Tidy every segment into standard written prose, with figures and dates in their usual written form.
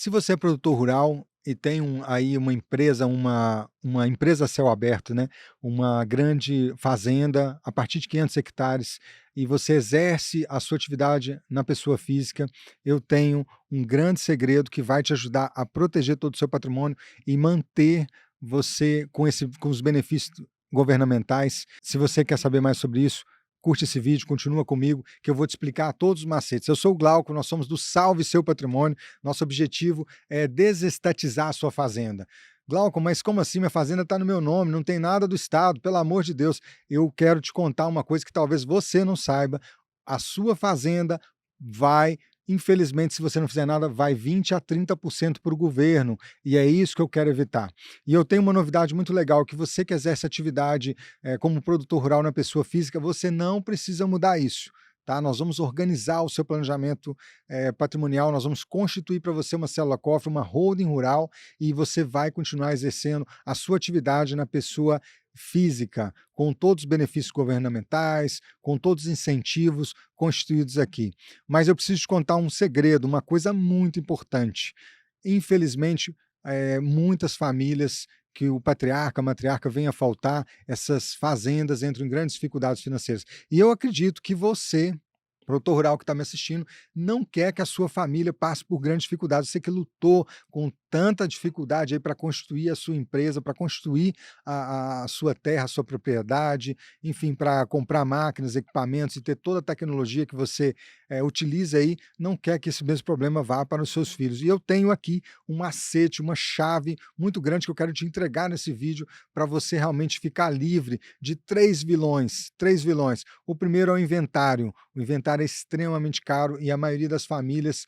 Se você é produtor rural e tem aí uma empresa a céu aberto, né, uma grande fazenda a partir de 500 hectares e você exerce a sua atividade na pessoa física, eu tenho um grande segredo que vai te ajudar a proteger todo o seu patrimônio e manter você com os benefícios governamentais. Se você quer saber mais sobre isso, curte esse vídeo, continua comigo, que eu vou te explicar todos os macetes. Eu sou o Glauco, nós somos do Salve Seu Patrimônio. Nosso objetivo é desestatizar a sua fazenda. Glauco, mas como assim? Minha fazenda está no meu nome, não tem nada do Estado, pelo amor de Deus. Eu quero te contar uma coisa que talvez você não saiba. A sua fazenda vai, infelizmente, se você não fizer nada, vai 20 a 30% para o governo. E é isso que eu quero evitar. E eu tenho uma novidade muito legal, que você que exerce atividade como produtor rural na pessoa física, você não precisa mudar isso. Tá? Nós vamos organizar o seu planejamento patrimonial, nós vamos constituir para você uma célula-cofre, uma holding rural, e você vai continuar exercendo a sua atividade na pessoa física, com todos os benefícios governamentais, com todos os incentivos constituídos aqui. Mas eu preciso te contar um segredo, uma coisa muito importante. Infelizmente, muitas famílias que o patriarca, a matriarca venha a faltar, essas fazendas entram em grandes dificuldades financeiras. E eu acredito que você, produtor rural que está me assistindo, não quer que a sua família passe por grandes dificuldades. Você que lutou com tanta dificuldade aí para constituir a sua empresa, para constituir a sua terra, a sua propriedade, enfim, para comprar máquinas, equipamentos e ter toda a tecnologia que você utiliza aí, não quer que esse mesmo problema vá para os seus filhos. E eu tenho aqui um macete, uma chave muito grande que eu quero te entregar nesse vídeo para você realmente ficar livre de três vilões. Três vilões. O primeiro é o inventário. O inventário é extremamente caro e a maioria das famílias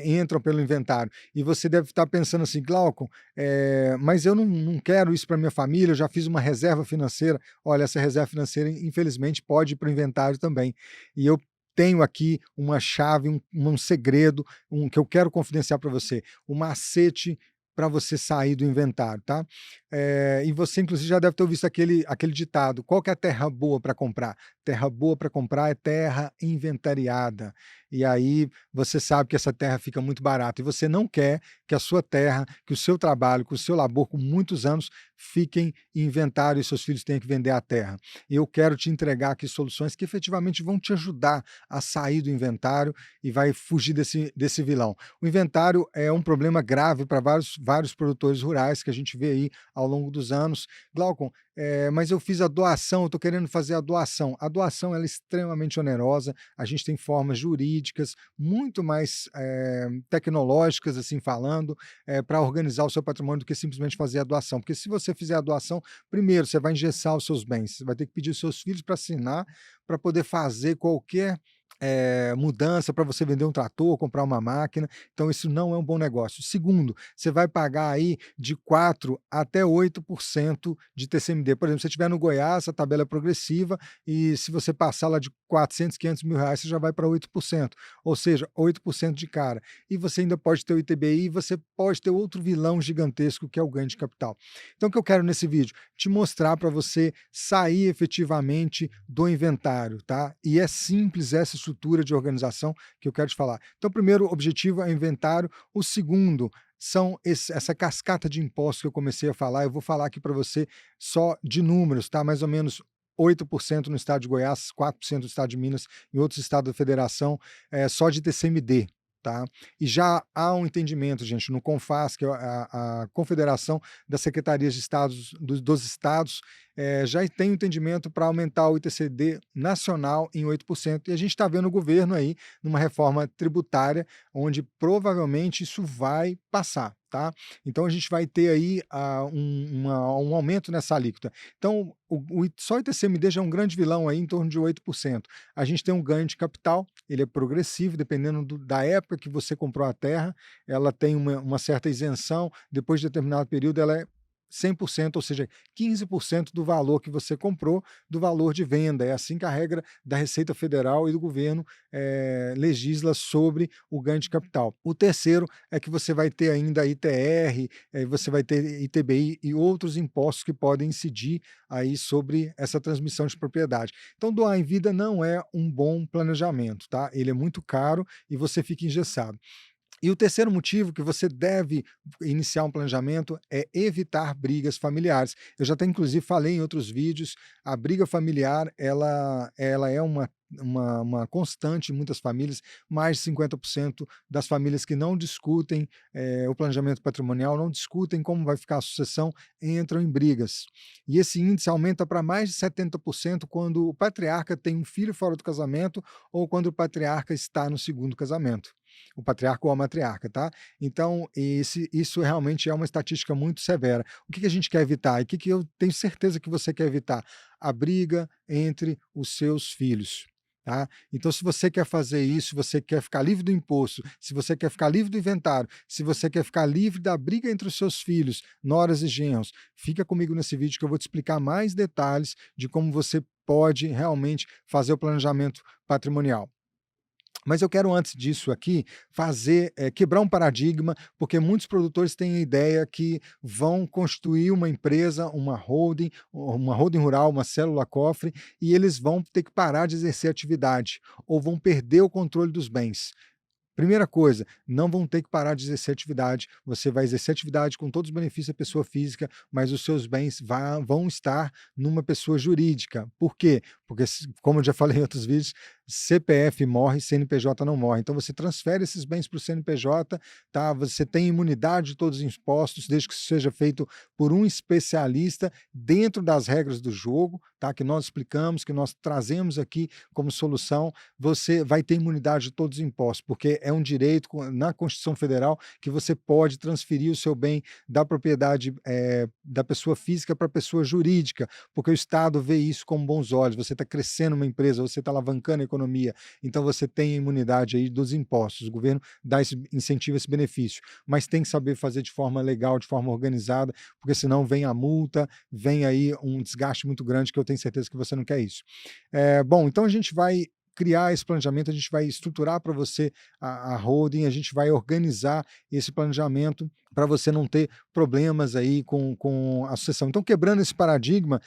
entram pelo inventário. E você deve estar pensando assim, Glauco, mas eu não quero isso para minha família, eu já fiz uma reserva financeira. Olha, essa reserva financeira, infelizmente, pode ir para o inventário também. E eu tenho aqui uma chave, um segredo, que eu quero confidenciar para você, o macete para você sair do inventário, tá? E você, inclusive, já deve ter visto aquele ditado: qual que é a terra boa para comprar? Terra boa para comprar é terra inventariada. E aí você sabe que essa terra fica muito barata. E você não quer que a sua terra, que o seu trabalho, que o seu labor com muitos anos fiquem em inventário e seus filhos tenham que vender a terra. E eu quero te entregar aqui soluções que efetivamente vão te ajudar a sair do inventário e vai fugir desse vilão. O inventário é um problema grave para vários produtores rurais que a gente vê aí ao longo dos anos. Glaucon, mas eu fiz a doação, eu estou querendo fazer a doação. A doação ela é extremamente onerosa, a gente tem formas jurídicas muito mais tecnológicas, assim falando, para organizar o seu patrimônio do que simplesmente fazer a doação. Porque se você fizer a doação, primeiro você vai engessar os seus bens, você vai ter que pedir os seus filhos para assinar, para poder fazer qualquer mudança, para você vender um trator, comprar uma máquina. Então isso não é um bom negócio. Segundo, você vai pagar aí de 4 até 8% de TCMD. Por exemplo, se você estiver no Goiás, a tabela é progressiva, e se você passar lá de 400, 500 mil reais, você já vai para 8%, ou seja, 8% de cara. E você ainda pode ter o ITBI, e você pode ter outro vilão gigantesco, que é o ganho de capital. Então o que eu quero nesse vídeo? Te mostrar para você sair efetivamente do inventário, tá? E é simples essa estrutura de organização que eu quero te falar. Então, o primeiro objetivo é o inventário, o segundo são essa cascata de impostos que eu comecei a falar. Eu vou falar aqui para você só de números, tá? Mais ou menos 8% no estado de Goiás, 4% no estado de Minas e outros estados da federação, só de TCMD. Tá? E já há um entendimento, gente, no CONFAS, que é a Confederação das Secretarias de Estados dos Estados, já tem um entendimento para aumentar o ITCD nacional em 8%, e a gente está vendo o governo aí numa reforma tributária, onde provavelmente isso vai passar. Tá? Então a gente vai ter aí um aumento nessa alíquota. Então, só o ITCMD já é um grande vilão aí, em torno de 8%. A gente tem um ganho de capital, ele é progressivo, dependendo da época que você comprou a terra, ela tem uma certa isenção, depois de determinado período ela é 100%, ou seja, 15% do valor que você comprou, do valor de venda. É assim que a regra da Receita Federal e do governo legisla sobre o ganho de capital. O terceiro é que você vai ter ainda ITR, você vai ter ITBI e outros impostos que podem incidir aí sobre essa transmissão de propriedade. Então, doar em vida não é um bom planejamento, tá? Ele é muito caro e você fica engessado. E o terceiro motivo que você deve iniciar um planejamento é evitar brigas familiares. Eu já até inclusive falei em outros vídeos, a briga familiar ela é uma constante em muitas famílias, mais de 50% das famílias que não discutem, o planejamento patrimonial, não discutem como vai ficar a sucessão, entram em brigas. E esse índice aumenta para mais de 70% quando o patriarca tem um filho fora do casamento ou quando o patriarca está no segundo casamento. O patriarca ou a matriarca, tá? Então, isso realmente é uma estatística muito severa. O que que a gente quer evitar? E o que que eu tenho certeza que você quer evitar? A briga entre os seus filhos, tá? Então, se você quer fazer isso, se você quer ficar livre do imposto, se você quer ficar livre do inventário, se você quer ficar livre da briga entre os seus filhos, noras e genros, fica comigo nesse vídeo que eu vou te explicar mais detalhes de como você pode realmente fazer o planejamento patrimonial. Mas eu quero antes disso aqui quebrar um paradigma, porque muitos produtores têm a ideia que vão constituir uma empresa, uma holding rural, uma célula cofre, e eles vão ter que parar de exercer atividade, ou vão perder o controle dos bens. Primeira coisa, não vão ter que parar de exercer atividade, você vai exercer atividade com todos os benefícios da pessoa física, mas os seus bens vão estar numa pessoa jurídica. Por quê? Porque, como eu já falei em outros vídeos, CPF morre, CNPJ não morre. Então você transfere esses bens para o CNPJ, tá? Você tem imunidade de todos os impostos, desde que isso seja feito por um especialista dentro das regras do jogo, tá? Que nós explicamos, que nós trazemos aqui como solução. Você vai ter imunidade de todos os impostos, porque é um direito na Constituição Federal que você pode transferir o seu bem da propriedade da pessoa física para a pessoa jurídica, porque o Estado vê isso com bons olhos. Você está crescendo uma empresa, você está alavancando a economia, então você tem a imunidade aí dos impostos. O governo dá esse incentivo, esse benefício, mas tem que saber fazer de forma legal, de forma organizada, porque senão vem a multa, vem aí um desgaste muito grande que eu tenho certeza que você não quer isso. Bom, então a gente vai criar esse planejamento, a gente vai estruturar para você a holding, a gente vai organizar esse planejamento para você não ter problemas aí com a sucessão. Então, quebrando esse paradigma,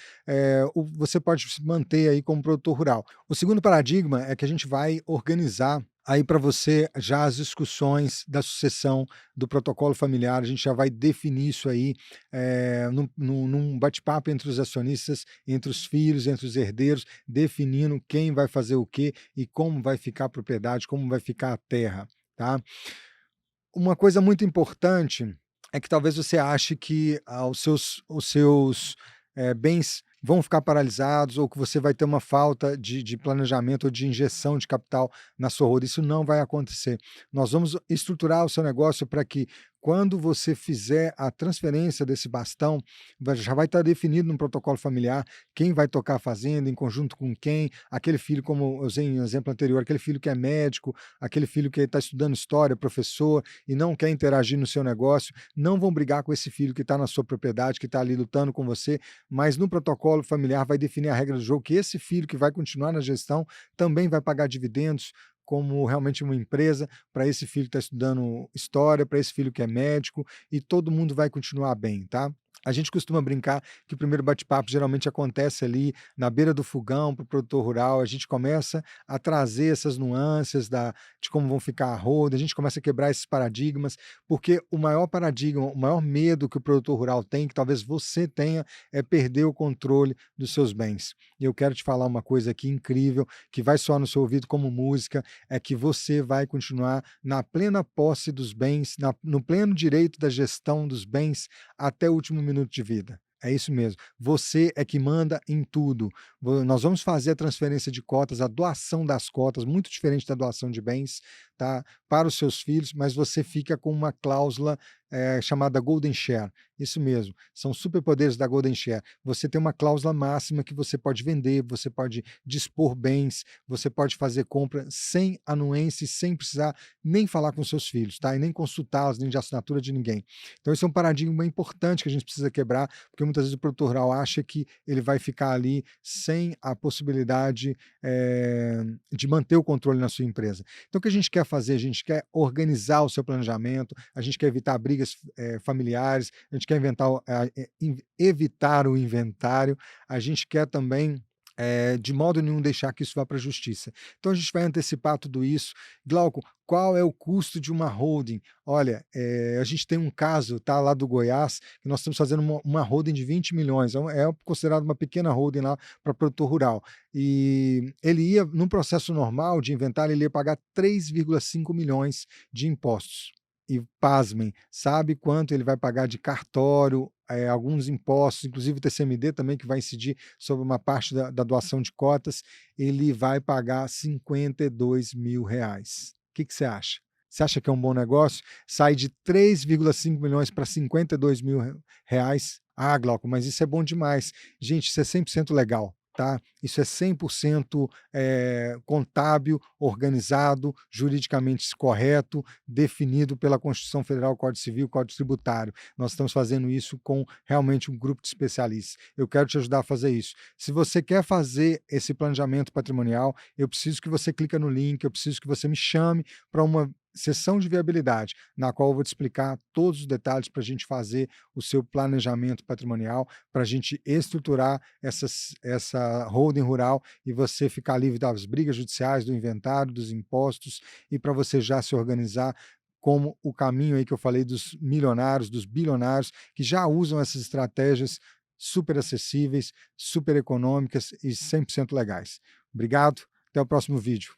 você pode se manter aí como produtor rural. O segundo paradigma é que a gente vai organizar aí para você já as discussões da sucessão do protocolo familiar, a gente já vai definir isso aí num bate-papo entre os acionistas, entre os filhos, entre os herdeiros, definindo quem vai fazer o quê e como vai ficar a propriedade, como vai ficar a terra, tá? Uma coisa muito importante é que talvez você ache que os seus bens vão ficar paralisados ou que você vai ter uma falta de planejamento ou de injeção de capital na sua holding. Isso não vai acontecer. Nós vamos estruturar o seu negócio para que, quando você fizer a transferência desse bastão, já vai estar definido no protocolo familiar quem vai tocar a fazenda, em conjunto com quem, aquele filho, como eu usei no exemplo anterior, aquele filho que é médico, aquele filho que está estudando história, professor, e não quer interagir no seu negócio, não vão brigar com esse filho que está na sua propriedade, que está ali lutando com você, mas no protocolo familiar vai definir a regra do jogo, que esse filho que vai continuar na gestão também vai pagar dividendos, como realmente uma empresa, para esse filho que está estudando história, para esse filho que é médico, e todo mundo vai continuar bem, tá? A gente costuma brincar que o primeiro bate-papo geralmente acontece ali na beira do fogão para o produtor rural, a gente começa a trazer essas nuances de como vão ficar a roda, a gente começa a quebrar esses paradigmas, porque o maior paradigma, o maior medo que o produtor rural tem, que talvez você tenha, é perder o controle dos seus bens. E eu quero te falar uma coisa aqui incrível, que vai soar no seu ouvido como música, é que você vai continuar na plena posse dos bens, no pleno direito da gestão dos bens até o último minuto de vida. É isso mesmo. Você é que manda em tudo. Nós vamos fazer a transferência de cotas, a doação das cotas, muito diferente da doação de bens, tá? Para os seus filhos, mas você fica com uma cláusula chamada Golden Share. Isso mesmo, são superpoderes da Golden Share. Você tem uma cláusula máxima que você pode vender, você pode dispor bens, você pode fazer compra sem anuência, sem precisar nem falar com seus filhos, tá? E nem consultá-los, nem de assinatura de ninguém. Então esse é um paradigma importante que a gente precisa quebrar, porque muitas vezes o produtor rural acha que ele vai ficar ali sem a possibilidade de manter o controle na sua empresa. Então o que a gente quer fazer? A gente quer organizar o seu planejamento, a gente quer evitar brigas familiares, a gente quer evitar o inventário, a gente quer também de modo nenhum deixar que isso vá para a justiça. Então a gente vai antecipar tudo isso. Glauco, qual é o custo de uma holding? Olha, a gente tem um caso, tá, lá do Goiás, que nós estamos fazendo uma holding de 20 milhões, é considerado uma pequena holding lá para produtor rural. E ele ia, num processo normal de inventário, ele ia pagar 3,5 milhões de impostos. E pasmem, sabe quanto ele vai pagar de cartório, alguns impostos, inclusive o TCMD também, que vai incidir sobre uma parte da doação de cotas, ele vai pagar R$ 52 mil. Que você acha? Você acha que é um bom negócio? Sai de 3,5 milhões para R$ 52 mil? Ah, Glauco, mas isso é bom demais. Gente, isso é 100% legal, tá? Isso é 100% contábil, organizado, juridicamente correto, definido pela Constituição Federal, Código Civil, Código Tributário. Nós estamos fazendo isso com realmente um grupo de especialistas. Eu quero te ajudar a fazer isso. Se você quer fazer esse planejamento patrimonial, eu preciso que você clique no link, eu preciso que você me chame para uma sessão de viabilidade, na qual eu vou te explicar todos os detalhes para a gente fazer o seu planejamento patrimonial, para a gente estruturar essa holding rural e você ficar livre das brigas judiciais, do inventário, dos impostos, e para você já se organizar como o caminho aí que eu falei dos milionários, dos bilionários, que já usam essas estratégias super acessíveis, super econômicas e 100% legais. Obrigado, até o próximo vídeo.